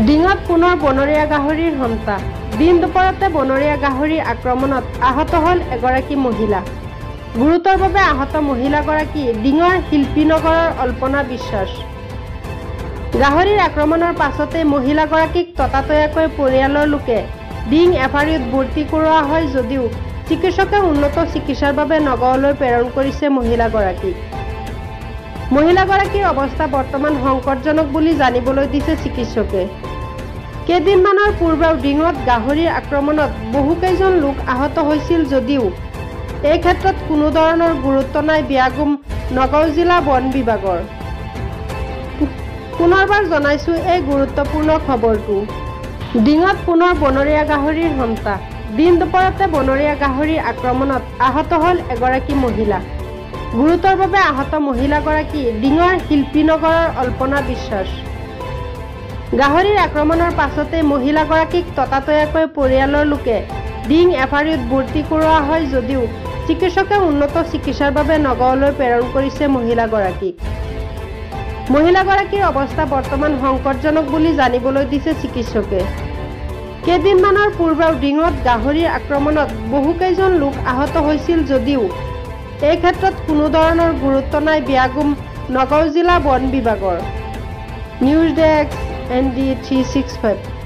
ডিঙত পুনৰ বনৰীয়া গাহৰিৰ হত্যা। দিন দুপৰতে বনৰীয়া গাহৰিৰ আক্ৰমণত আহত হ'ল এগৰাকী মহিলা। গুৰুতৰভাৱে আহত মহিলাগৰাকী ডিঙৰ শিল্পীনগৰৰ অল্পনা বিশ্বাস। গাহৰিৰ আক্ৰমণৰ পাছতে মহিলাগৰাকীক ততাতৈয়াকৈ পৰিয়ালৰ লোকে ডিং এফআৰইউত ভৰ্তি কৰোৱা হয় যদিও চিকিৎসকে উন্নত চিকিৎসাৰ বাবে নগাঁৱলৈ প্ৰেৰণ কৰিছে মহিলাগৰাকীক। মহিলাগৰাকীৰ অৱস্থা বৰ্তমান সংকটজনক বুলি জানিবলৈ দিছে চিকিৎসকে। কেইদিনমানৰ পূৰ্বেও ডিঙত গাহৰিৰ আক্ৰমণত বহুকেইজন লোক আহত হৈছিল যদিও এই ক্ষেত্ৰত কোনো ধৰণৰ গুৰুত্ব নাই বিয়াগুম নগাঁও জিলা বন বিভাগৰ। পুনৰবাৰ জনাইছো এই গুৰুত্বপূৰ্ণ খবৰটো। ডিঙত পুনৰ বনৰীয়া গাহৰিৰ হত্যা। দিন দুপৰতে বনৰীয়া গাহৰিৰ আক্ৰমণত আহত হ'ল এগৰাকী মহিলা। গুৰুতৰভাৱে আহত মহিলাগৰাকী ডিঙৰ শিল্পীনগৰৰ অল্পনা বিশ্বাস। গাহৰিৰ আক্ৰমণৰ পাছতে মহিলাগৰাকীক ততাতৈয়াকৈ পৰিয়ালৰ লোকে ডিং এফআৰইউত ভৰ্তি কৰোৱা হয় যদিও চিকিৎসকে উন্নত চিকিৎসাৰ বাবে নগাঁৱলৈ প্ৰেৰণ কৰিছে মহিলাগৰাকীক। মহিলাগৰাকীৰ অৱস্থা বৰ্তমান সংকটজনক বুলি জানিবলৈ দিছে চিকিৎসকে। কেইদিনমানৰ পূৰ্বেও ডিঙত গাহৰিৰ আক্ৰমণত বহুকেইজন লোক আহত হৈছিল যদিও এই ক্ষেত্ৰত কোনো ধৰণৰ গুৰুত্ব নাই বিয়াগুম নগাঁও জিলা বন বিভাগৰ। News desk ND 365।